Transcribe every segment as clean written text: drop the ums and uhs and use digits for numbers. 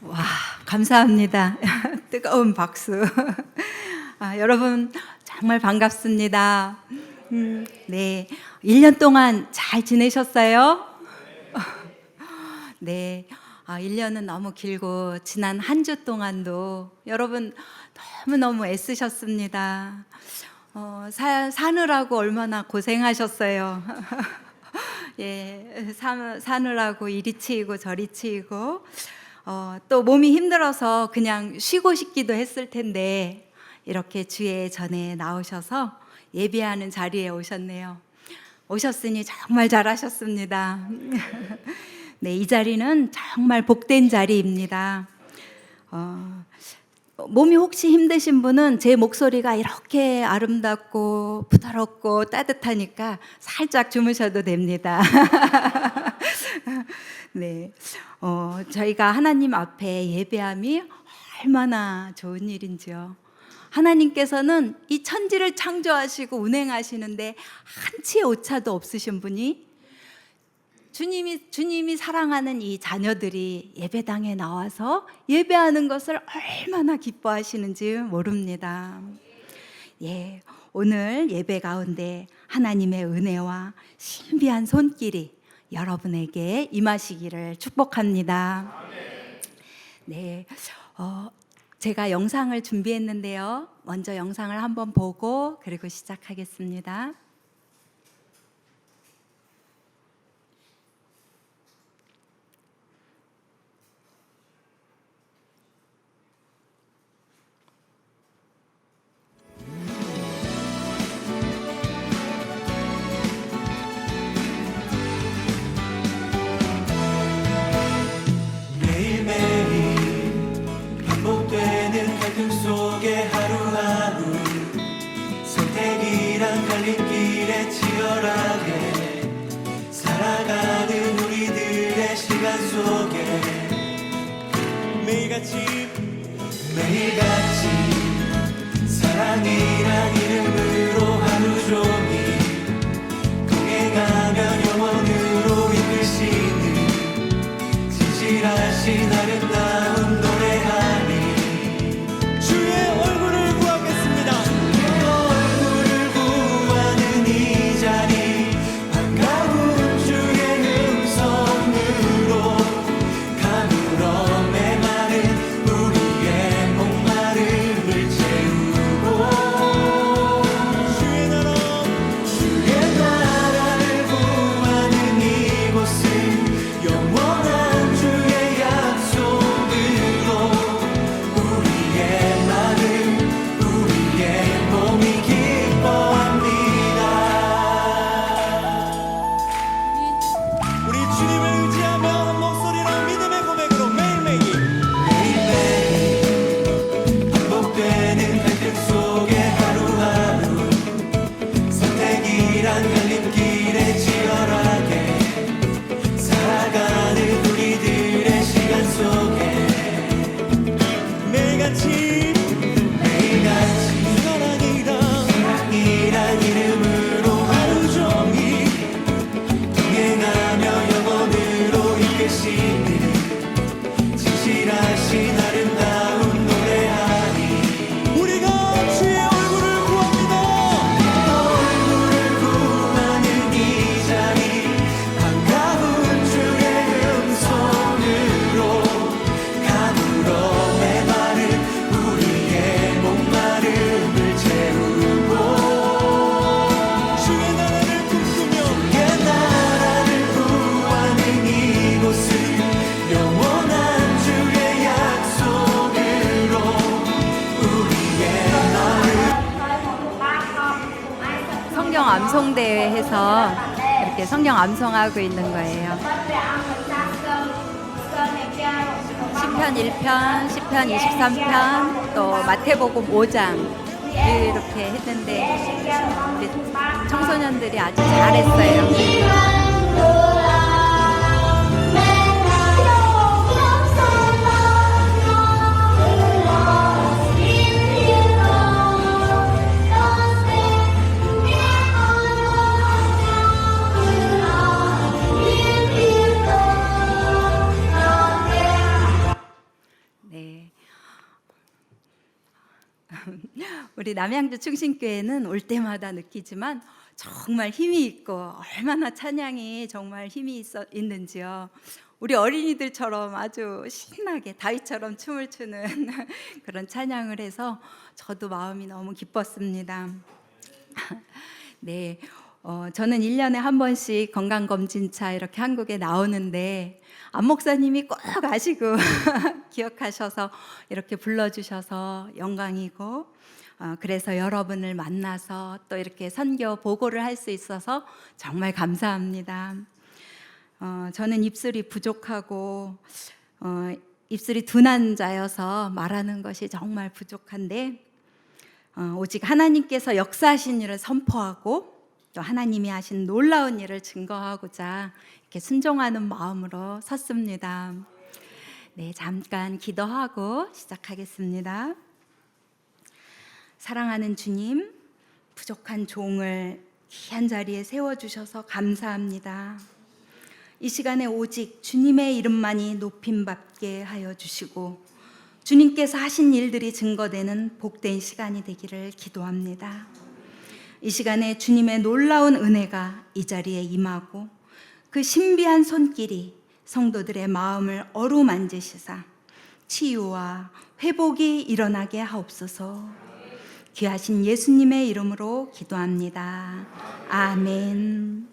와, 감사합니다. 뜨거운 박수. 여러분 정말 반갑습니다. 네, 1년 동안 잘 지내셨어요? 네, 1년은 너무 길고 지난 한 주 동안도 여러분 너무너무 애쓰셨습니다. 사느라고 얼마나 고생하셨어요. 예, 사느라고 이리 치이고 저리 치이고 또 몸이 힘들어서 그냥 쉬고 싶기도 했을 텐데 이렇게 주의 전에 나오셔서 예배하는 자리에 오셨네요. 오셨으니 정말 잘하셨습니다. 네, 이 자리는 정말 복된 자리입니다. 몸이 혹시 힘드신 분은 제 목소리가 이렇게 아름답고 부드럽고 따뜻하니까 살짝 주무셔도 됩니다. 네, 저희가 하나님 앞에 예배함이 얼마나 좋은 일인지요. 하나님께서는 이 천지를 창조하시고 운행하시는데 한치의 오차도 없으신 분이 주님이 사랑하는 이 자녀들이 예배당에 나와서 예배하는 것을 얼마나 기뻐하시는지 모릅니다. 예, 오늘 예배 가운데 하나님의 은혜와 신비한 손길이 여러분에게 임하시기를 축복합니다. 네, 제가 영상을 준비했는데요. 먼저 영상을 한번 보고 그리고 시작하겠습니다. 반복되는 갈등 속에 하루하루 선택이란 갈림길에 치열하게 살아가는 우리들의 시간 속에 매일같이 사랑이란 이름으로 하루 종일 동행하며 영원으로 이끄시는 진실하신 아름다운 노래하니 주의 얼굴을 구하겠습니다. 주의 얼굴을 구하는 이 자리 반가운 주의 음성으로 가물어 메마른 우리의 목마름을 채우고 주의 나라를 구하는 이곳은 영원한 주의 약속으로 우리의 마음 우리의 몸이 기뻐합니다. 우리 주님을 의지하며 한 목소리로 믿음의 고백으로 매일매일 반복되는 갈등 속에 하루하루 선택이란 갈림길에 치열하게 살아가는 우리들의 시간 속에 매일같이 사랑이란 이름으로 하루 종일 동행하며 영원으로 이끄시는 진실하신 아름다운 노래하니 우리가 주의 얼굴을 구합니다. 얼굴을 구하는 이 자리 반가운 주의 음성으로 가물어 메마른 우리의 목마름을 채우고 주의 나라를 꿈꾸며 주의 나라를 구하는 이곳은 영원한 주의 약속으로 우리의 성경 암송대회 해서 이렇게 성경 암송하고 있는 거예요. 시편 1편, 시편 23편, 또 마태복음 5장 이렇게 했는데 우리 청소년들이 아주 잘했어요. 우리 남양주 충신교회는 올 때마다 느끼지만 정말 힘이 있고 얼마나 찬양이 정말 있는지요. 우리 어린이들처럼 아주 신나게 다윗처럼 춤을 추는 그런 찬양을 해서 저도 마음이 너무 기뻤습니다. 네, 저는 1년에 한 번씩 건강검진차 이렇게 한국에 나오는데 안 목사님이 꼭 아시고 기억하셔서 이렇게 불러주셔서 영광이고, 그래서 여러분을 만나서 또 이렇게 선교 보고를 할 수 있어서 정말 감사합니다. 저는 입술이 부족하고 입술이 둔한 자여서 말하는 것이 정말 부족한데, 오직 하나님께서 역사하신 일을 선포하고 또 하나님이 하신 놀라운 일을 증거하고자 이렇게 순종하는 마음으로 섰습니다. 네, 잠깐 기도하고 시작하겠습니다. 사랑하는 주님, 부족한 종을 귀한 자리에 세워주셔서 감사합니다. 이 시간에 오직 주님의 이름만이 높임받게 하여 주시고 주님께서 하신 일들이 증거되는 복된 시간이 되기를 기도합니다. 이 시간에 주님의 놀라운 은혜가 이 자리에 임하고 그 신비한 손길이 성도들의 마음을 어루만지시사 치유와 회복이 일어나게 하옵소서. 귀하신 예수님의 이름으로 기도합니다. 아멘.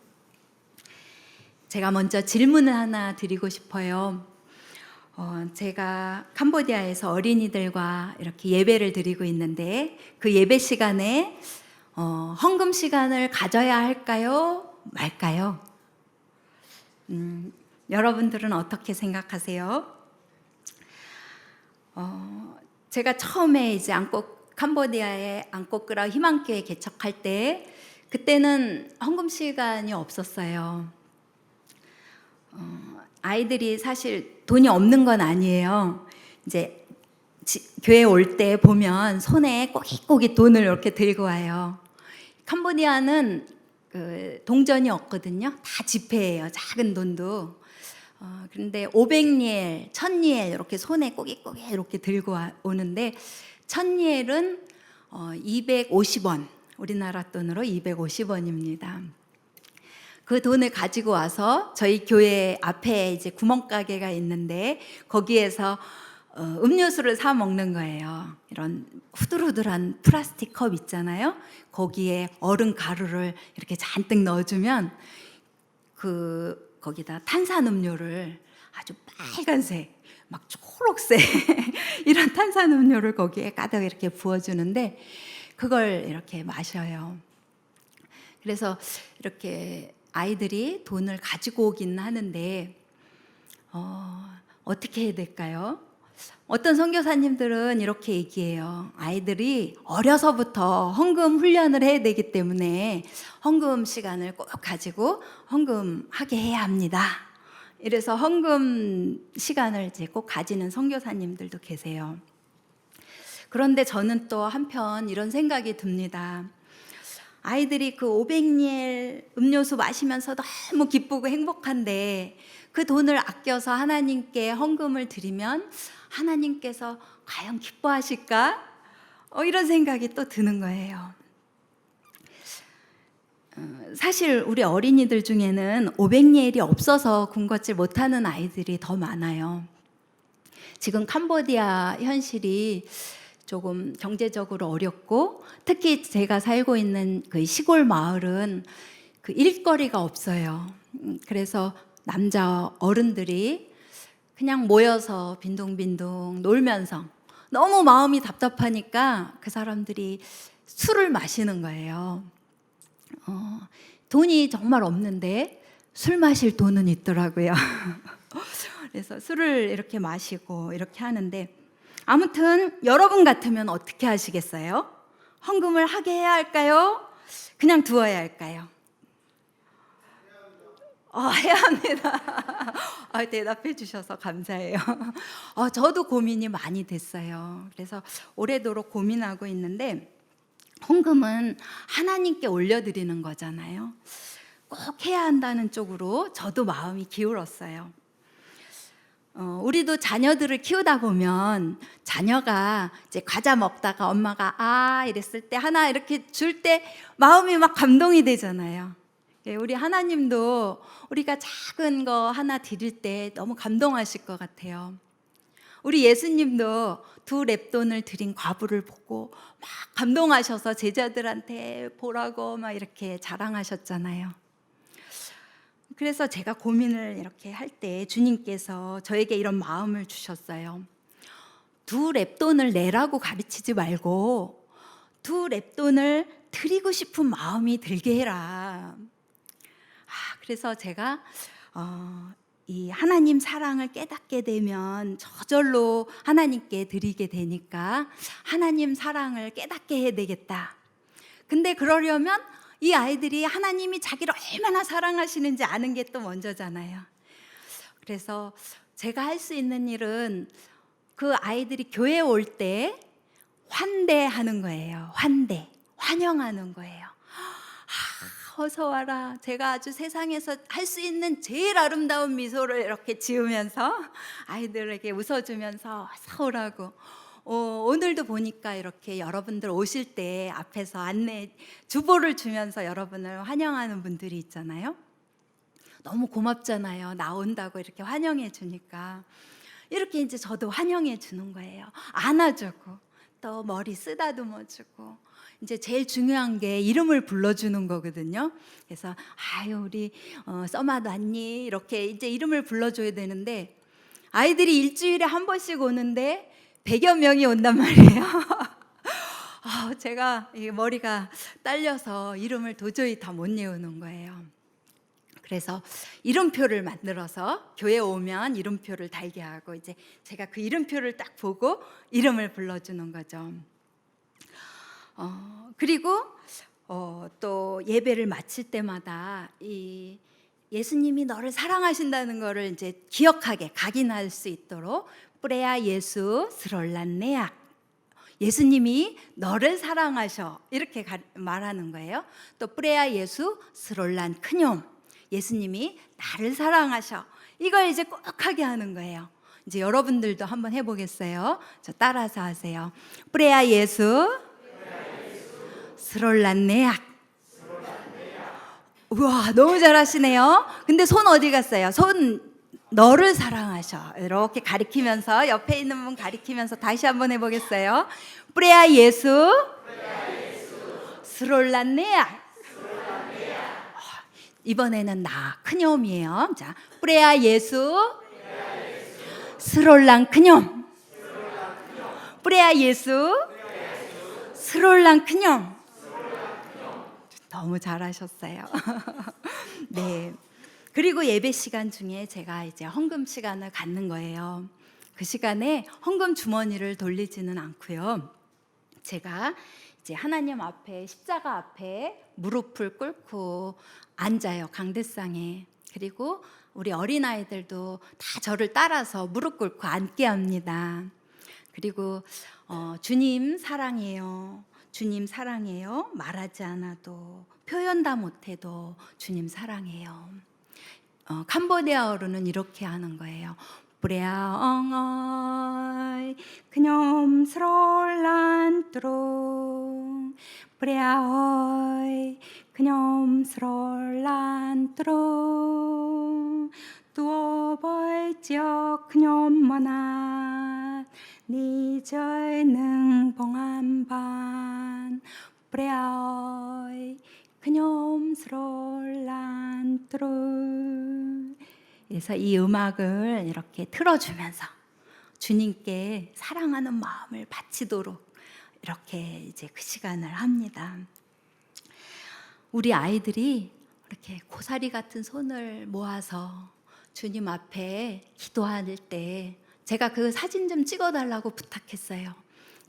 제가 먼저 질문을 하나 드리고 싶어요. 제가 캄보디아에서 어린이들과 이렇게 예배를 드리고 있는데 그 예배 시간에 헌금 시간을 가져야 할까요? 말까요? 여러분들은 어떻게 생각하세요? 제가 처음에 이제 캄보디아의 앙코크라 희망교회 개척할 때 그때는 헌금 시간이 없었어요. 아이들이 사실 돈이 없는 건 아니에요. 이제 교회 올 때 보면 손에 꼬깃꼬깃 돈을 이렇게 들고 와요. 캄보디아는 동전이 없거든요. 다 지폐예요. 작은 돈도. 그런데 500리엘, 1000리엘 이렇게 손에 꼬깃꼬깃 이렇게 들고 오는데 1000리엘은 250원, 우리나라 돈으로 250원입니다. 그 돈을 가지고 와서 저희 교회 앞에 이제 구멍가게가 있는데 거기에서 음료수를 사 먹는 거예요. 이런 후들후들한 플라스틱 컵 있잖아요. 거기에 얼음 가루를 이렇게 잔뜩 넣어주면 거기다 탄산음료를 아주 빨간색, 막 초록색 이런 탄산음료를 거기에 가득 이렇게 부어주는데 그걸 이렇게 마셔요. 그래서 이렇게 아이들이 돈을 가지고 오긴 하는데 어떻게 해야 될까요? 어떤 선교사님들은 이렇게 얘기해요. 아이들이 어려서부터 헌금 훈련을 해야 되기 때문에 헌금 시간을 꼭 가지고 헌금하게 해야 합니다. 이래서 헌금 시간을 이제 꼭 가지는 선교사님들도 계세요. 그런데 저는 또 한편 이런 생각이 듭니다. 아이들이 그 500리엘 음료수 마시면서 너무 기쁘고 행복한데 그 돈을 아껴서 하나님께 헌금을 드리면 하나님께서 과연 기뻐하실까? 이런 생각이 또 드는 거예요. 사실 우리 어린이들 중에는 500리엘이 없어서 군것질 못하는 아이들이 더 많아요. 지금 캄보디아 현실이 조금 경제적으로 어렵고 특히 제가 살고 있는 그 시골 마을은 그 일거리가 없어요. 그래서 남자 어른들이 그냥 모여서 빈둥빈둥 놀면서 너무 마음이 답답하니까 그 사람들이 술을 마시는 거예요. 돈이 정말 없는데 술 마실 돈은 있더라고요. 그래서 술을 이렇게 마시고 이렇게 하는데 아무튼 여러분 같으면 어떻게 하시겠어요? 헌금을 하게 해야 할까요? 그냥 두어야 할까요? 해야 합니다. 대답해 주셔서 감사해요. 저도 고민이 많이 됐어요. 그래서 오래도록 고민하고 있는데 헌금은 하나님께 올려드리는 거잖아요. 꼭 해야 한다는 쪽으로 저도 마음이 기울었어요. 우리도 자녀들을 키우다 보면 자녀가 이제 과자 먹다가 엄마가 이랬을 때 하나 이렇게 줄 때 마음이 막 감동이 되잖아요. 예, 우리 하나님도 우리가 작은 거 하나 드릴 때 너무 감동하실 것 같아요. 우리 예수님도 2 렙돈을 드린 과부를 보고 막 감동하셔서 제자들한테 보라고 막 이렇게 자랑하셨잖아요. 그래서 제가 고민을 이렇게 할 때 주님께서 저에게 이런 마음을 주셨어요. 2 렙돈을 내라고 가르치지 말고 2 렙돈을 드리고 싶은 마음이 들게 해라. 그래서 제가 이 하나님 사랑을 깨닫게 되면 저절로 하나님께 드리게 되니까 하나님 사랑을 깨닫게 해야 되겠다. 근데 그러려면 이 아이들이 하나님이 자기를 얼마나 사랑하시는지 아는 게 또 먼저잖아요. 그래서 제가 할 수 있는 일은 그 아이들이 교회에 올 때 환대하는 거예요. 환영하는 거예요. 어서 와라. 제가 아주 세상에서 할 수 있는 제일 아름다운 미소를 이렇게 지으면서 아이들에게 웃어주면서 어서 오라고. 오늘도 보니까 이렇게 여러분들 오실 때 앞에서 안내 주보를 주면서 여러분을 환영하는 분들이 있잖아요. 너무 고맙잖아요. 나온다고 이렇게 환영해 주니까. 이렇게 이제 저도 환영해 주는 거예요. 안아주고 또 머리 쓰다듬어 주고. 이제 제일 중요한 게 이름을 불러주는 거거든요. 그래서 우리 써마도 왔니? 이렇게 이제 이름을 불러줘야 되는데 아이들이 일주일에 한 번씩 오는데 100여 명이 온단 말이에요. 제가 머리가 딸려서 이름을 도저히 다 못 외우는 거예요. 그래서 이름표를 만들어서 교회 오면 이름표를 달게 하고 이제 제가 그 이름표를 딱 보고 이름을 불러주는 거죠. 그리고 또 예배를 마칠 때마다 이 예수님이 너를 사랑하신다는 것을 이제 기억하게 각인할 수 있도록 뿌레야 예수 스롤란네약, 예수님이 너를 사랑하셔, 이렇게 말하는 거예요. 또 뿌레야 예수 스롤란 크뇽, 예수님이 나를 사랑하셔, 이걸 이제 꼭 하게 하는 거예요. 이제 여러분들도 한번 해보겠어요. 저 따라서 하세요. 뿌레야 예수 스롤란네약. 우와, 너무 잘하시네요. 근데 손 어디 갔어요? 손 너를 사랑하셔. 이렇게 가리키면서 옆에 있는 분 가리키면서 다시 한번 해보겠어요. 뿌레야 예수 스롤란네약. 이번에는 나 크뇽이에요. 자, 뿌레야 예수 스롤란 크뇽. 뿌레야 예수 스롤란 크뇽. 너무 잘하셨어요. 네. 그리고 예배 시간 중에 제가 이제 헌금 시간을 갖는 거예요. 그 시간에 헌금 주머니를 돌리지는 않고요. 제가 이제 하나님 앞에 십자가 앞에 무릎을 꿇고 앉아요. 강대상에. 그리고 우리 어린아이들도 다 저를 따라서 무릎 꿇고 앉게 합니다. 그리고 주님 사랑해요. 주님 사랑해요. 말하지 않아도 표현 다 못해도 주님 사랑해요. 캄보디아어로는 이렇게 하는 거예요. 뿌레야 엉어이 그뇽 스롤란 뚜롱 뿌레야 어이 그뇽 스롤란 뚜롱 두어벌지어 그뇽 머나 니절 능봉한반 뿌레야 어이 그뇽 스롤란 뚜롱. 그래서 이 음악을 이렇게 틀어주면서 주님께 사랑하는 마음을 바치도록 이렇게 이제 그 시간을 합니다. 우리 아이들이 이렇게 고사리 같은 손을 모아서 주님 앞에 기도할 때 제가 그 사진 좀 찍어달라고 부탁했어요.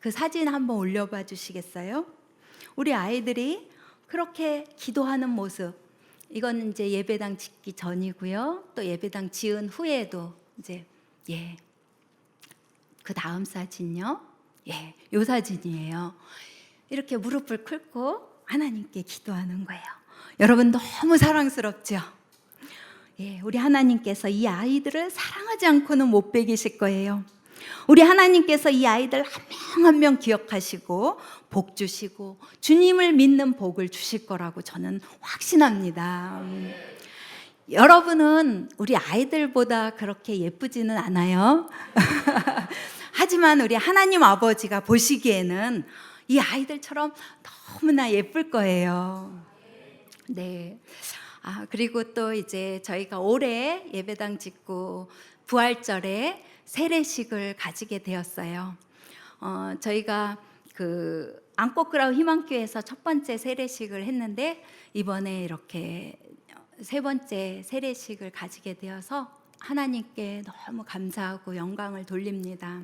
그 사진 한번 올려봐 주시겠어요? 우리 아이들이 그렇게 기도하는 모습, 이건 이제 예배당 짓기 전이고요. 또 예배당 지은 후에도 이제 그 다음 사진요. 요 사진이에요. 이렇게 무릎을 꿇고 하나님께 기도하는 거예요. 여러분 너무 사랑스럽죠? 예, 우리 하나님께서 이 아이들을 사랑하지 않고는 못 베기실 거예요. 우리 하나님께서 이 아이들 한 명 한 명 기억하시고 복 주시고 주님을 믿는 복을 주실 거라고 저는 확신합니다. 여러분은 우리 아이들보다 그렇게 예쁘지는 않아요. 하지만 우리 하나님 아버지가 보시기에는 이 아이들처럼 너무나 예쁠 거예요. 네. 그리고 또 이제 저희가 올해 예배당 짓고 부활절에 세례식을 가지게 되었어요. 저희가 그 안꽃그라우 희망교회에서 첫 번째 세례식을 했는데 이번에 이렇게 세 번째 세례식을 가지게 되어서 하나님께 너무 감사하고 영광을 돌립니다.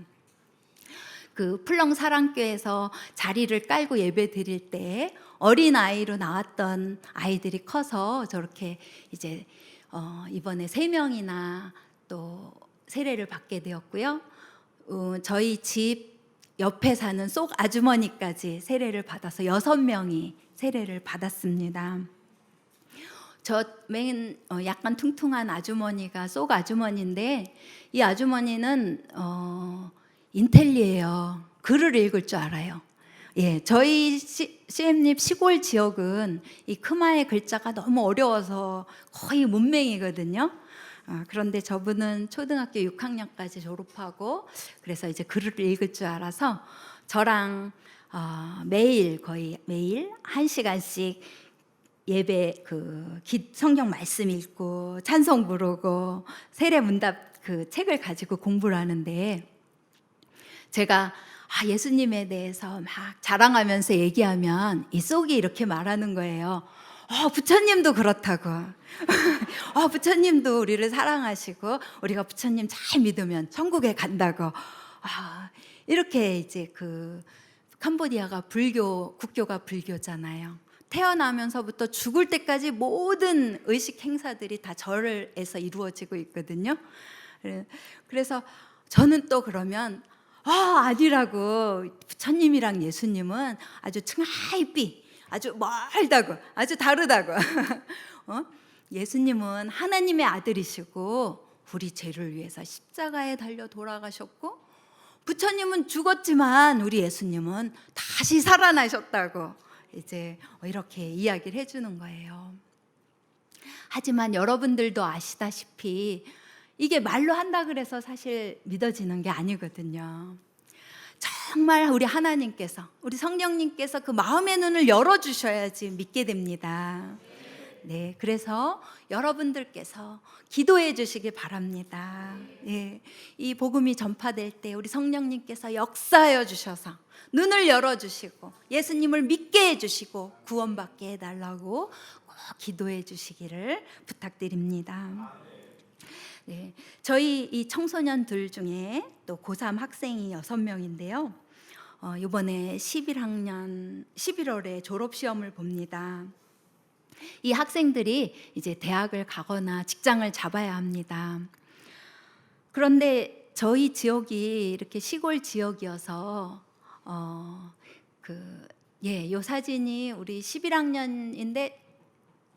그 풀렁 사랑교회에서 자리를 깔고 예배 드릴 때 어린 아이로 나왔던 아이들이 커서 저렇게 이제 이번에 3명이나 또 세례를 받게 되었고요. 저희 집 옆에 사는 쏙 아주머니까지 세례를 받아서 6명이 세례를 받았습니다. 저 맨 약간 퉁퉁한 아주머니가 쏙 아주머니인데 이 아주머니는 인텔리예요. 글을 읽을 줄 알아요. 예, 저희 CM립 시골 지역은 이 크마의 글자가 너무 어려워서 거의 문맹이거든요. 그런데 저분은 초등학교 6학년까지 졸업하고 그래서 이제 글을 읽을 줄 알아서 저랑 거의 매일 1시간씩 예배 성경 말씀 읽고 찬송 부르고 세례 문답 그 책을 가지고 공부를 하는데 제가 예수님에 대해서 막 자랑하면서 얘기하면 이 쏙이 이렇게 말하는 거예요. 부처님도 그렇다고. 부처님도 우리를 사랑하시고 우리가 부처님 잘 믿으면 천국에 간다고. 이렇게 이제 그 캄보디아가 국교가 불교잖아요. 태어나면서부터 죽을 때까지 모든 의식 행사들이 다 절에서 이루어지고 있거든요. 그래서 저는 또 그러면 아니라고. 부처님이랑 예수님은 아주 층하이삐 아주 멀다고, 아주 다르다고. 예수님은 하나님의 아들이시고 우리 죄를 위해서 십자가에 달려 돌아가셨고 부처님은 죽었지만 우리 예수님은 다시 살아나셨다고 이제 이렇게 이야기를 해주는 거예요. 하지만 여러분들도 아시다시피 이게 말로 한다 그래서 사실 믿어지는 게 아니거든요. 정말 우리 하나님께서, 우리 성령님께서 그 마음의 눈을 열어주셔야지 믿게 됩니다. 네, 그래서 여러분들께서 기도해 주시기 바랍니다. 예, 이 복음이 전파될 때 우리 성령님께서 역사하여 주셔서 눈을 열어주시고 예수님을 믿게 해주시고 구원받게 해달라고 꼭 기도해 주시기를 부탁드립니다. 네, 저희 이 청소년들 중에 또 고3 학생이 6명인데요. 이번에 11학년 11월에 졸업시험을 봅니다. 이 학생들이 이제 대학을 가거나 직장을 잡아야 합니다. 그런데 저희 지역이 이렇게 시골 지역이어서 요 사진이 우리 11학년인데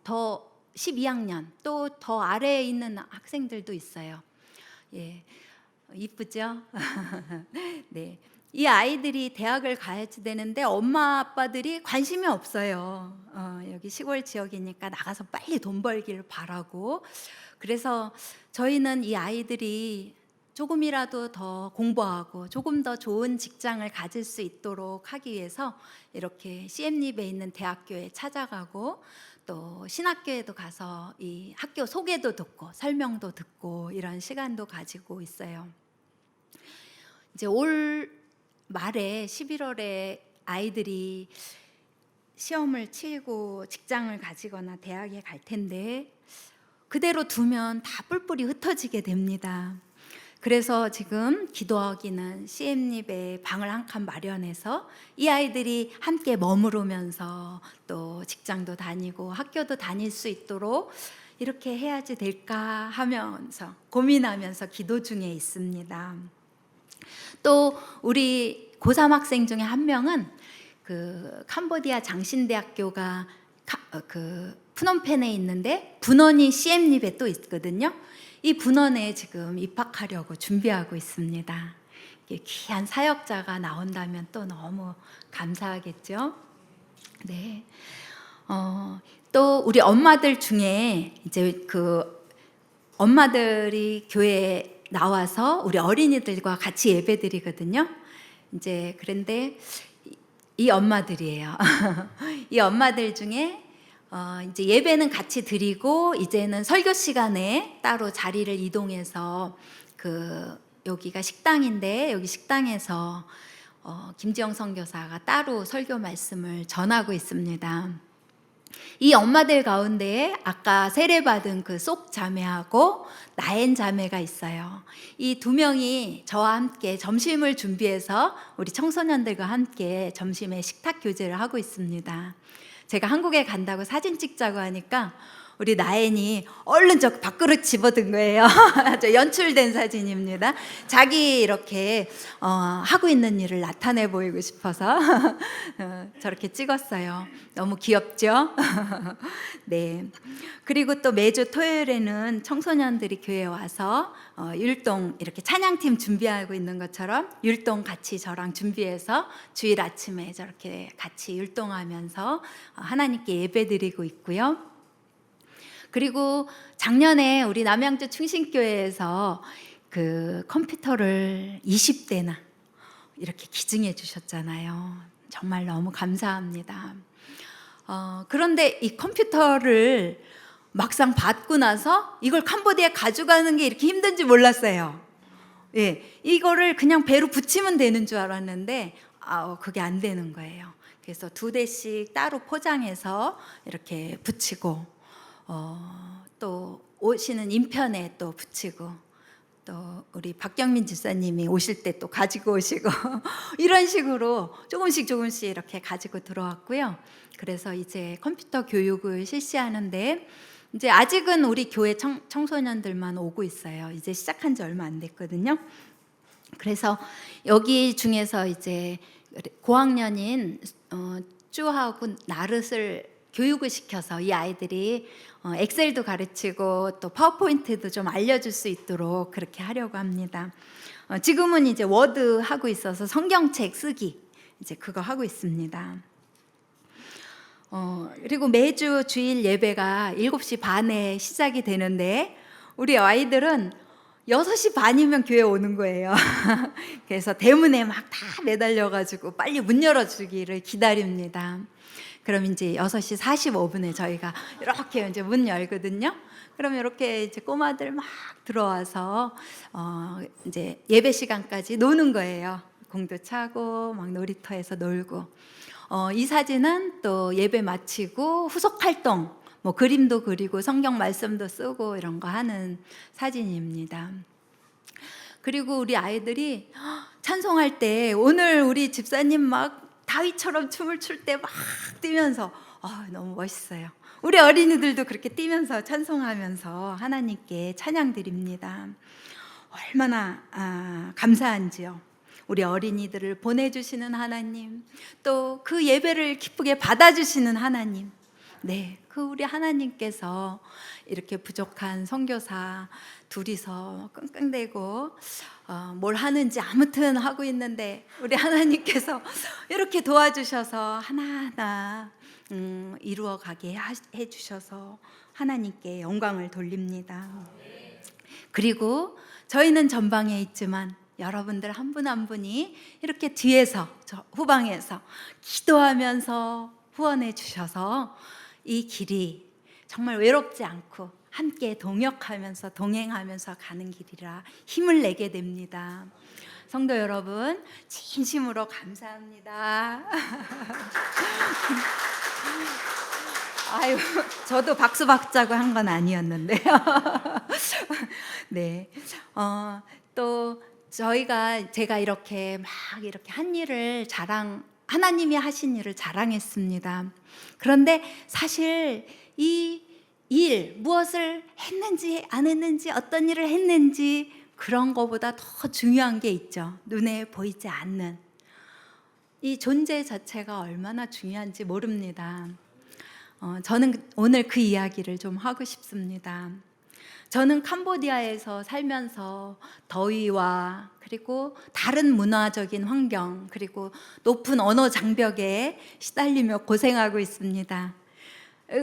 더 12학년 또 더 아래에 있는 학생들도 있어요. 예, 이쁘죠? 네, 이 아이들이 대학을 가야 되는데 엄마 아빠들이 관심이 없어요. 여기 시골 지역이니까 나가서 빨리 돈 벌기를 바라고. 그래서 저희는 이 아이들이 조금이라도 더 공부하고 조금 더 좋은 직장을 가질 수 있도록 하기 위해서 이렇게 CM립에 있는 대학교에 찾아가고 또 신학교에도 가서 이 학교 소개도 듣고 설명도 듣고 이런 시간도 가지고 있어요. 이제 올 말에 11월에 아이들이 시험을 치고 직장을 가지거나 대학에 갈 텐데 그대로 두면 다 뿔뿔이 흩어지게 됩니다. 그래서 지금 기도하기는 CM립에 방을 한 칸 마련해서 이 아이들이 함께 머무르면서 또 직장도 다니고 학교도 다닐 수 있도록 이렇게 해야지 될까 하면서 고민하면서 기도 중에 있습니다. 또 우리 고3 학생 중에 한 명은 그 캄보디아 장신대학교가 프놈펜에 있는데 분원이 시엠립에 또 있거든요. 이 분원에 지금 입학하려고 준비하고 있습니다. 귀한 사역자가 나온다면 또 너무 감사하겠죠. 네. 또 우리 엄마들 중에 이제 그 엄마들이 교회에 나와서 우리 어린이들과 같이 예배드리거든요. 이제 그런데 이 엄마들이에요. 이 엄마들 중에 이제 예배는 같이 드리고 이제는 설교 시간에 따로 자리를 이동해서 여기가 식당인데 여기 식당에서 김지영 선교사가 따로 설교 말씀을 전하고 있습니다. 이 엄마들 가운데 아까 세례받은 그 쏙 자매하고 나엔 자매가 있어요. 이 두 명이 저와 함께 점심을 준비해서 우리 청소년들과 함께 점심에 식탁 교제를 하고 있습니다. 제가 한국에 간다고 사진 찍자고 하니까 우리 나엔이 얼른 저 밥그릇 집어든 거예요. 저 연출된 사진입니다. 자기 이렇게 하고 있는 일을 나타내 보이고 싶어서 저렇게 찍었어요. 너무 귀엽죠? 네. 그리고 또 매주 토요일에는 청소년들이 교회에 와서 율동 이렇게 찬양팀 준비하고 있는 것처럼 율동 같이 저랑 준비해서 주일 아침에 저렇게 같이 율동하면서 하나님께 예배드리고 있고요. 그리고 작년에 우리 남양주 충신교회에서 그 컴퓨터를 20대나 이렇게 기증해 주셨잖아요. 정말 너무 감사합니다. 그런데 이 컴퓨터를 막상 받고 나서 이걸 캄보디아에 가져가는 게 이렇게 힘든지 몰랐어요. 예, 이거를 그냥 배로 붙이면 되는 줄 알았는데 그게 안 되는 거예요. 그래서 2대씩 따로 포장해서 이렇게 붙이고 또 오시는 인편에 또 붙이고 또 우리 박경민 집사님이 오실 때 또 가지고 오시고 이런 식으로 조금씩 이렇게 가지고 들어왔고요. 그래서 이제 컴퓨터 교육을 실시하는데 이제 아직은 우리 교회 청소년들만 오고 있어요. 이제 시작한 지 얼마 안 됐거든요. 그래서 여기 중에서 이제 고학년인 쭈하고 나릇을 교육을 시켜서 이 아이들이 엑셀도 가르치고 또 파워포인트도 좀 알려줄 수 있도록 그렇게 하려고 합니다. 지금은 이제 워드 하고 있어서 성경책 쓰기 이제 그거 하고 있습니다. 그리고 매주 주일 예배가 7시 반에 시작이 되는데 우리 아이들은 6시 반이면 교회 오는 거예요. 그래서 대문에 막 다 매달려가지고 빨리 문 열어주기를 기다립니다. 그럼 이제 6시 45분에 저희가 이렇게 이제 문 열거든요. 그럼 이렇게 이제 꼬마들 막 들어와서 이제 예배 시간까지 노는 거예요. 공도 차고 막 놀이터에서 놀고. 이 사진은 또 예배 마치고 후속 활동, 뭐 그림도 그리고 성경 말씀도 쓰고 이런 거 하는 사진입니다. 그리고 우리 아이들이 찬송할 때 오늘 우리 집사님 막 다윗처럼 춤을 출 때 막 뛰면서 너무 멋있어요. 우리 어린이들도 그렇게 뛰면서 찬송하면서 하나님께 찬양 드립니다. 얼마나 감사한지요. 우리 어린이들을 보내주시는 하나님, 또 그 예배를 기쁘게 받아주시는 하나님, 네, 그 우리 하나님께서 이렇게 부족한 선교사 둘이서 끙끙대고 뭘 하는지 아무튼 하고 있는데 우리 하나님께서 이렇게 도와주셔서 하나하나 이루어가게 해주셔서 하나님께 영광을 돌립니다. 그리고 저희는 전방에 있지만 여러분들 한 분 한 분이 이렇게 뒤에서 저 후방에서 기도하면서 후원해 주셔서 이 길이 정말 외롭지 않고 함께 동역하면서 동행하면서 가는 길이라 힘을 내게 됩니다. 성도 여러분, 진심으로 감사합니다. 아유, 저도 박수 박자고 한 건 아니었는데요. 네, 또 제가 이렇게 막 이렇게 한 일을 하나님이 하신 일을 자랑했습니다. 그런데 사실 이 일, 무엇을 했는지 안 했는지 어떤 일을 했는지 그런 거보다 더 중요한 게 있죠. 눈에 보이지 않는 이 존재 자체가 얼마나 중요한지 모릅니다. 저는 오늘 그 이야기를 좀 하고 싶습니다. 저는 캄보디아에서 살면서 더위와 그리고 다른 문화적인 환경 그리고 높은 언어 장벽에 시달리며 고생하고 있습니다.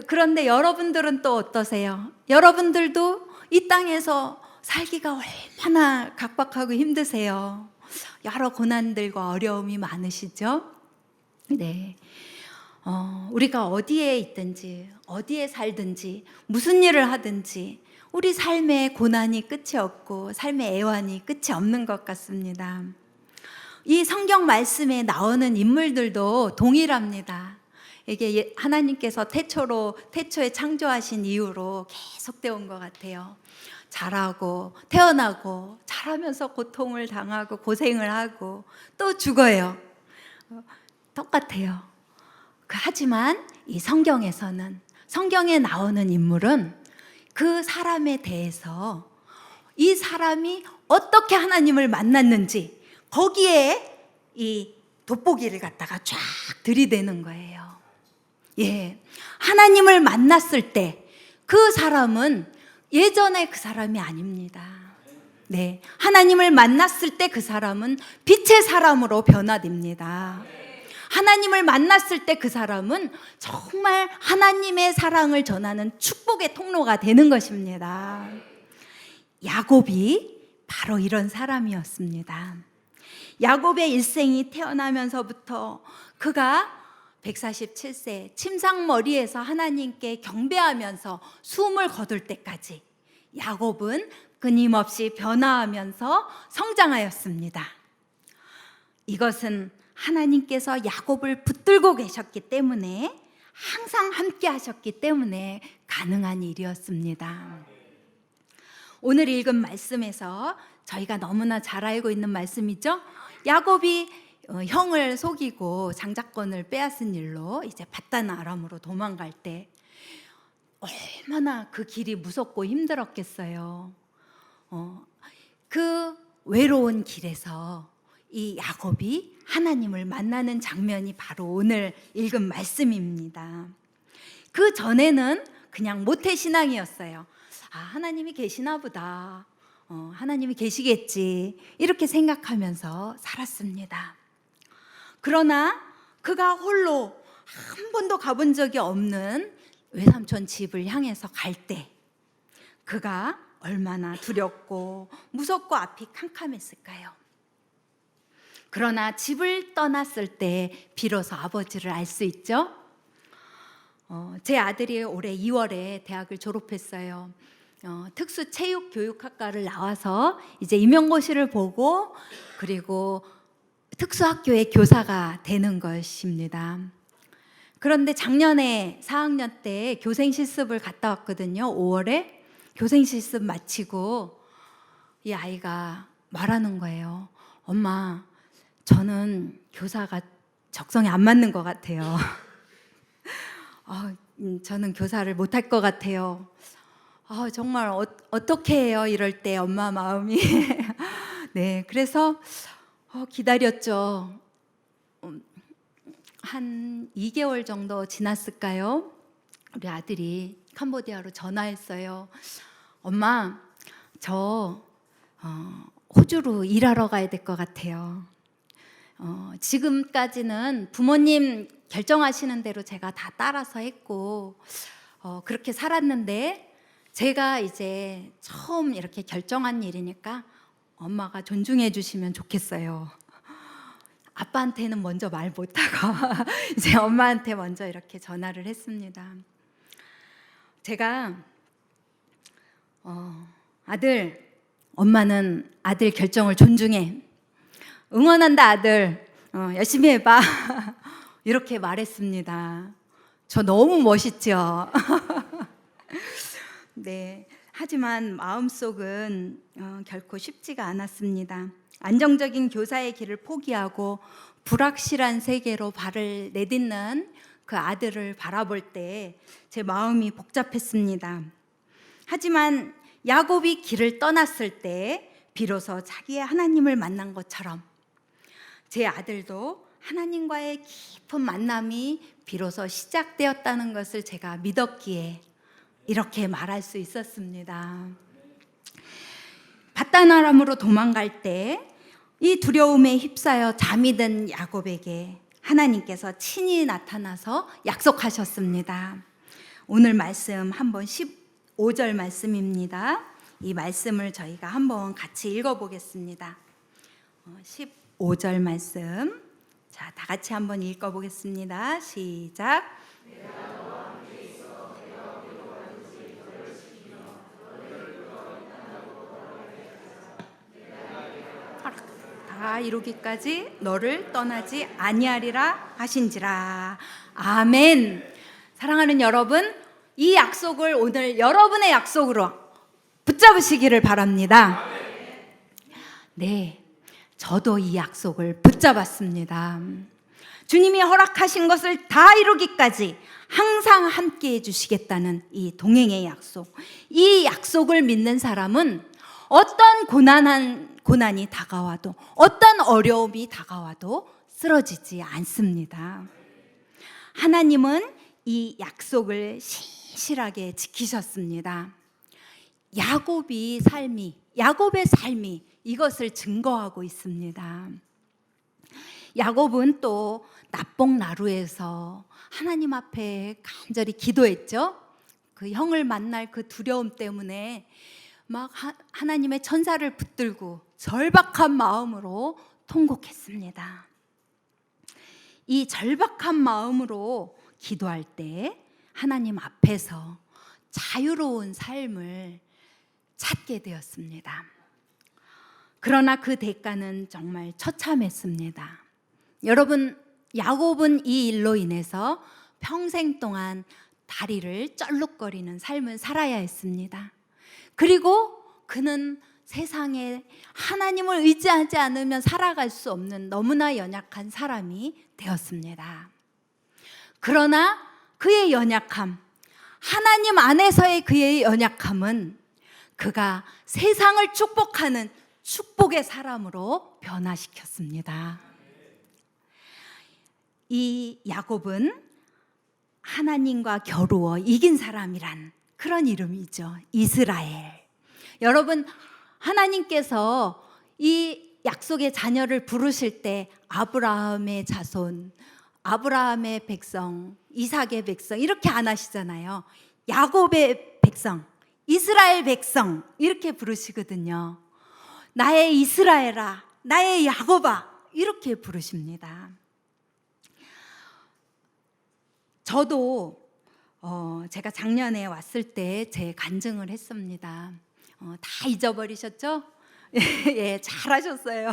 그런데 여러분들은 또 어떠세요? 여러분들도 이 땅에서 살기가 얼마나 각박하고 힘드세요? 여러 고난들과 어려움이 많으시죠? 네. 우리가 어디에 있든지, 어디에 살든지, 무슨 일을 하든지, 우리 삶의 고난이 끝이 없고, 삶의 애환이 끝이 없는 것 같습니다. 이 성경 말씀에 나오는 인물들도 동일합니다. 이게 하나님께서 태초에 창조하신 이유로 계속되어 온 것 같아요. 자라고, 태어나고, 자라면서 고통을 당하고, 고생을 하고, 또 죽어요. 똑같아요. 하지만 이 성경에서는, 성경에 나오는 인물은 그 사람에 대해서 이 사람이 어떻게 하나님을 만났는지 거기에 이 돋보기를 갖다가 쫙 들이대는 거예요. 예, 하나님을 만났을 때 그 사람은 예전의 그 사람이 아닙니다. 네, 하나님을 만났을 때 그 사람은 빛의 사람으로 변화됩니다. 하나님을 만났을 때 그 사람은 정말 하나님의 사랑을 전하는 축복의 통로가 되는 것입니다. 야곱이 바로 이런 사람이었습니다. 야곱의 일생이 태어나면서부터 그가 147세 침상머리에서 하나님께 경배하면서 숨을 거둘 때까지 야곱은 끊임없이 변화하면서 성장하였습니다. 이것은 하나님께서 야곱을 붙들고 계셨기 때문에, 항상 함께 하셨기 때문에 가능한 일이었습니다. 오늘 읽은 말씀에서 저희가 너무나 잘 알고 있는 말씀이죠. 야곱이 형을 속이고 장자권을 빼앗은 일로 이제 밧단 아람으로 도망갈 때 얼마나 그 길이 무섭고 힘들었겠어요. 그 외로운 길에서 이 야곱이 하나님을 만나는 장면이 바로 오늘 읽은 말씀입니다. 그 전에는 그냥 모태신앙이었어요. 아, 하나님이 계시나 보다. 하나님이 계시겠지. 이렇게 생각하면서 살았습니다. 그러나 그가 홀로 한 번도 가본 적이 없는 외삼촌 집을 향해서 갈 때 그가 얼마나 두렵고 무섭고 앞이 캄캄했을까요? 그러나 집을 떠났을 때 비로소 아버지를 알 수 있죠. 제 아들이 올해 2월에 대학을 졸업했어요. 특수체육교육학과를 나와서 이제 임용고시를 보고 그리고 특수학교의 교사가 되는 것입니다. 그런데 작년에 4학년 때 교생실습을 갔다 왔거든요. 5월에 교생실습 마치고 이 아이가 말하는 거예요. 엄마, 저는 교사가 적성에 안 맞는 것 같아요. 저는 교사를 못할 것 같아요. 정말 어떻게 해요? 이럴 때 엄마 마음이. 네, 그래서 기다렸죠. 한 2개월 정도 지났을까요? 우리 아들이 캄보디아로 전화했어요. 엄마, 저 호주로 일하러 가야 될 것 같아요. 지금까지는 부모님 결정하시는 대로 제가 다 따라서 했고 그렇게 살았는데 제가 이제 처음 이렇게 결정한 일이니까 엄마가 존중해 주시면 좋겠어요. 아빠한테는 먼저 말 못하고 이제 엄마한테 먼저 이렇게 전화를 했습니다. 제가 아들, 엄마는 아들 결정을 존중해. 응원한다 아들. 열심히 해봐. 이렇게 말했습니다. 저 너무 멋있죠? 네. 하지만 마음속은 결코 쉽지가 않았습니다. 안정적인 교사의 길을 포기하고 불확실한 세계로 발을 내딛는 그 아들을 바라볼 때 제 마음이 복잡했습니다. 하지만 야곱이 길을 떠났을 때 비로소 자기의 하나님을 만난 것처럼 제 아들도 하나님과의 깊은 만남이 비로소 시작되었다는 것을 제가 믿었기에 이렇게 말할 수 있었습니다. 바다나람으로 도망갈 때 이 두려움에 휩싸여 잠이 든 야곱에게 하나님께서 친히 나타나서 약속하셨습니다. 오늘 말씀 한번 15절 말씀입니다. 이 말씀을 저희가 한번 같이 읽어보겠습니다. 15절 말씀, 자, 다 같이 한번 읽어보겠습니다. 시작. 다 이루기까지 너를 떠나지 아니하리라 하신지라. 아멘. 사랑하는 여러분, 이 약속을 오늘 여러분의 약속으로 붙잡으시기를 바랍니다. 네, 저도 이 약속을 붙잡았습니다. 주님이 허락하신 것을 다 이루기까지 항상 함께 해주시겠다는 이 동행의 약속. 이 약속을 믿는 사람은 어떤 고난이 다가와도, 어떤 어려움이 다가와도 쓰러지지 않습니다. 하나님은 이 약속을 신실하게 지키셨습니다. 야곱의 삶이 이것을 증거하고 있습니다. 야곱은 또 나복나루에서 하나님 앞에 간절히 기도했죠. 그 형을 만날 그 두려움 때문에 막 하나님의 천사를 붙들고 절박한 마음으로 통곡했습니다. 이 절박한 마음으로 기도할 때 하나님 앞에서 자유로운 삶을 찾게 되었습니다. 그러나 그 대가는 정말 처참했습니다. 여러분, 야곱은 이 일로 인해서 평생 동안 다리를 쩔룩거리는 삶을 살아야 했습니다. 그리고 그는 세상에 하나님을 의지하지 않으면 살아갈 수 없는 너무나 연약한 사람이 되었습니다. 그러나 그의 연약함, 하나님 안에서의 그의 연약함은 그가 세상을 축복하는 축복의 사람으로 변화시켰습니다. 이 야곱은 하나님과 겨루어 이긴 사람이란 그런 이름이죠. 이스라엘. 여러분, 하나님께서 이 약속의 자녀를 부르실 때 아브라함의 자손, 아브라함의 백성, 이삭의 백성 이렇게 안 하시잖아요. 야곱의 백성, 이스라엘 백성 이렇게 부르시거든요. 나의 이스라엘아, 나의 야곱아 이렇게 부르십니다. 저도 제가 작년에 왔을 때 제 간증을 했습니다. 다 잊어버리셨죠? 예, 잘하셨어요.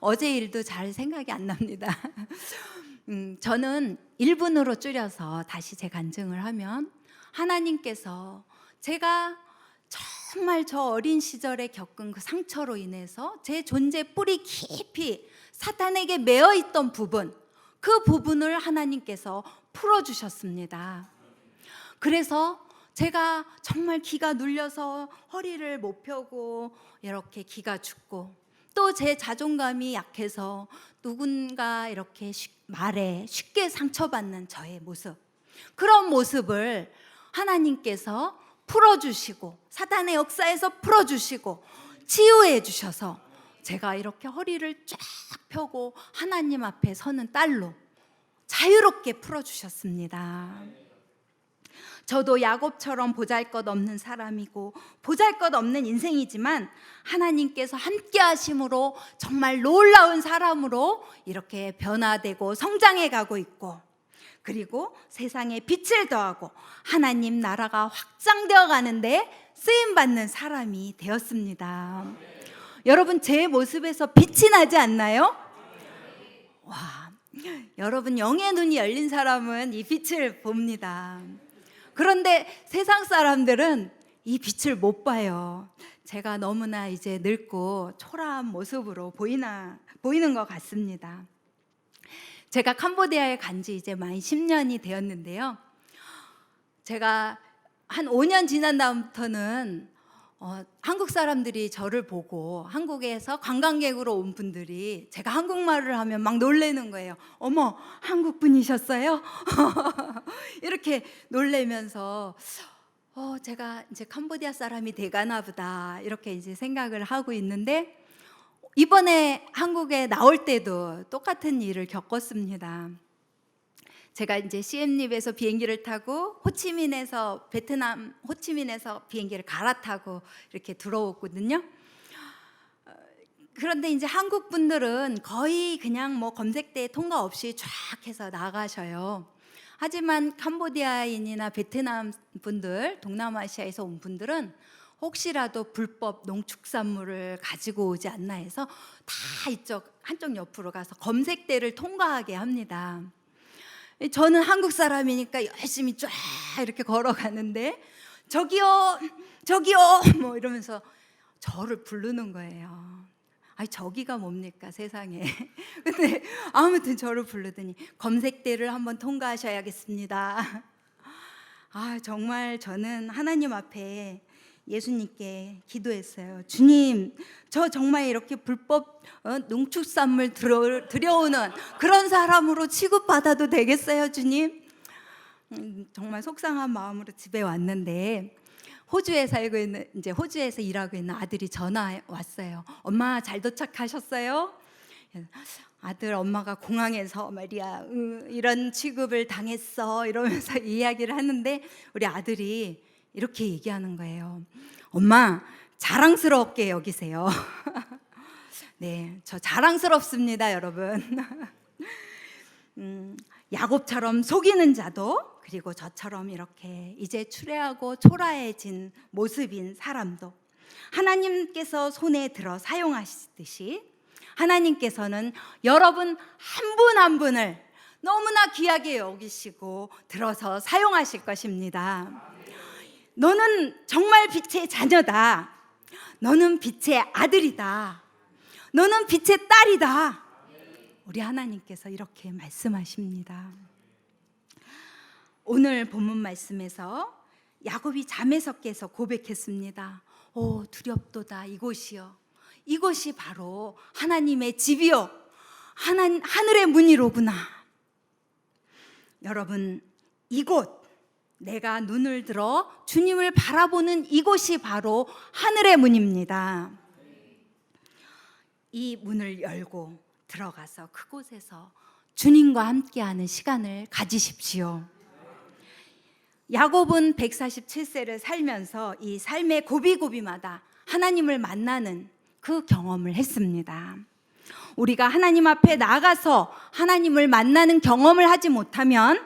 어제 일도 잘 생각이 안 납니다. 저는 1분으로 줄여서 다시 제 간증을 하면 하나님께서 제가 정말 저 어린 시절에 겪은 그 상처로 인해서 제 존재 뿌리 깊이 사탄에게 매어 있던 부분, 그 부분을 하나님께서 풀어주셨습니다. 그래서 제가 정말 기가 눌려서 허리를 못 펴고 이렇게 기가 죽고 또 제 자존감이 약해서 누군가 이렇게 말에 쉽게 상처받는 저의 모습, 그런 모습을 하나님께서 풀어주시고 사탄의 역사에서 풀어주시고 치유해 주셔서 제가 이렇게 허리를 쫙 펴고 하나님 앞에 서는 딸로 자유롭게 풀어주셨습니다. 저도 야곱처럼 보잘것없는 사람이고 보잘것없는 인생이지만 하나님께서 함께 하심으로 정말 놀라운 사람으로 이렇게 변화되고 성장해 가고 있고, 그리고 세상에 빛을 더하고 하나님 나라가 확장되어 가는데 쓰임받는 사람이 되었습니다. 여러분, 제 모습에서 빛이 나지 않나요? 와, 여러분 영의 눈이 열린 사람은 이 빛을 봅니다. 그런데 세상 사람들은 이 빛을 못 봐요. 제가 너무나 이제 늙고 초라한 모습으로 보이는 것 같습니다. 제가 캄보디아에 간 지 이제 만 10년이 되었는데요. 제가 한 5년 지난 다음부터는 한국 사람들이 저를 보고 한국에서 관광객으로 온 분들이 제가 한국말을 하면 막 놀래는 거예요. 어머, 한국 분이셨어요? 이렇게 놀래면서 제가 이제 캄보디아 사람이 돼가나 보다 이렇게 이제 생각을 하고 있는데, 이번에 한국에 나올 때도 똑같은 일을 겪었습니다. 제가 이제 시엠립에서 비행기를 타고 호치민에서 베트남 호치민에서 비행기를 갈아타고 이렇게 들어왔거든요. 그런데 이제 한국 분들은 거의 그냥 뭐 검색대 통과 없이 쫙 해서 나가셔요. 하지만 캄보디아인이나 베트남 분들, 동남아시아에서 온 분들은 혹시라도 불법 농축산물을 가지고 오지 않나 해서 다 이쪽 한쪽 옆으로 가서 검색대를 통과하게 합니다. 저는 한국 사람이니까 열심히 쫙 이렇게 걸어가는데 저기요, 저기요 뭐 이러면서 저를 부르는 거예요. 아니 저기가 뭡니까 세상에. 근데 아무튼 저를 부르더니 검색대를 한번 통과하셔야겠습니다. 정말 저는 하나님 앞에 예수님께 기도했어요. 주님, 저 정말 이렇게 불법 농축산물 들여오는 그런 사람으로 취급받아도 되겠어요, 주님? 정말 속상한 마음으로 집에 왔는데 호주에서 일하고 있는 아들이 전화 왔어요. 엄마 잘 도착하셨어요? 아들, 엄마가 공항에서 말이야 이런 취급을 당했어 이러면서 이야기를 하는데 우리 아들이 이렇게 얘기하는 거예요. 엄마, 자랑스럽게 여기세요. 네, 저 자랑스럽습니다, 여러분. 야곱처럼 속이는 자도, 그리고 저처럼 이렇게 이제 추레하고 초라해진 모습인 사람도 하나님께서 손에 들어 사용하시듯이 하나님께서는 여러분 한 분 한 분을 너무나 귀하게 여기시고 들어서 사용하실 것입니다. 너는 정말 빛의 자녀다. 너는 빛의 아들이다. 너는 빛의 딸이다. 우리 하나님께서 이렇게 말씀하십니다. 오늘 본문 말씀에서 야곱이 잠에서 깨서 고백했습니다. 오, 두렵도다 이곳이요. 이곳이 바로 하나님의 집이요. 하늘의 문이로구나. 여러분, 이곳, 내가 눈을 들어 주님을 바라보는 이곳이 바로 하늘의 문입니다. 이 문을 열고 들어가서 그곳에서 주님과 함께하는 시간을 가지십시오. 야곱은 147세를 살면서 이 삶의 고비고비마다 하나님을 만나는 그 경험을 했습니다. 우리가 하나님 앞에 나가서 하나님을 만나는 경험을 하지 못하면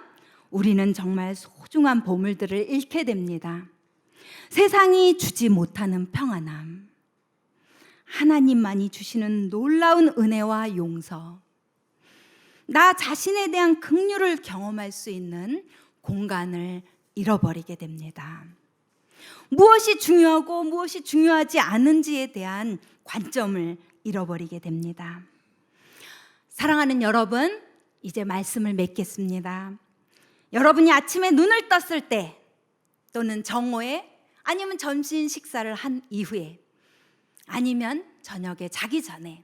우리는 정말 소중한 보물들을 잃게 됩니다. 세상이 주지 못하는 평안함, 하나님만이 주시는 놀라운 은혜와 용서, 나 자신에 대한 긍휼을 경험할 수 있는 공간을 잃어버리게 됩니다. 무엇이 중요하고 무엇이 중요하지 않은지에 대한 관점을 잃어버리게 됩니다. 사랑하는 여러분, 이제 말씀을 맺겠습니다. 여러분이 아침에 눈을 떴을 때 또는 정오에 아니면 점심 식사를 한 이후에 아니면 저녁에 자기 전에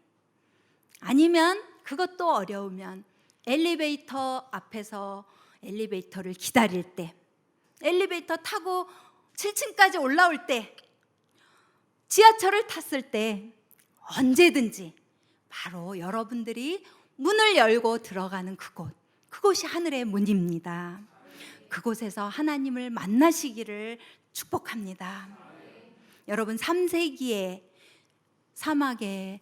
아니면 그것도 어려우면 엘리베이터 앞에서 엘리베이터를 기다릴 때, 엘리베이터 타고 7층까지 올라올 때, 지하철을 탔을 때 언제든지 바로 여러분들이 문을 열고 들어가는 그곳이 하늘의 문입니다. 그곳에서 하나님을 만나시기를 축복합니다. 여러분, 3세기의 사막의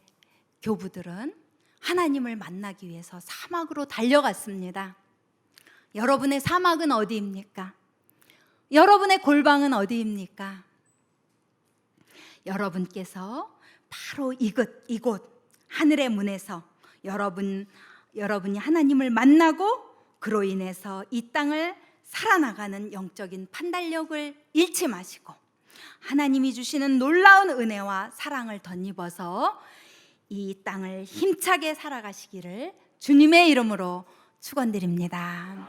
교부들은 하나님을 만나기 위해서 사막으로 달려갔습니다. 여러분의 사막은 어디입니까? 여러분의 골방은 어디입니까? 여러분께서 바로 이곳 하늘의 문에서 여러분이 하나님을 만나고 그로 인해서 이 땅을 살아나가는 영적인 판단력을 잃지 마시고 하나님이 주시는 놀라운 은혜와 사랑을 덧입어서 이 땅을 힘차게 살아가시기를 주님의 이름으로 축원드립니다.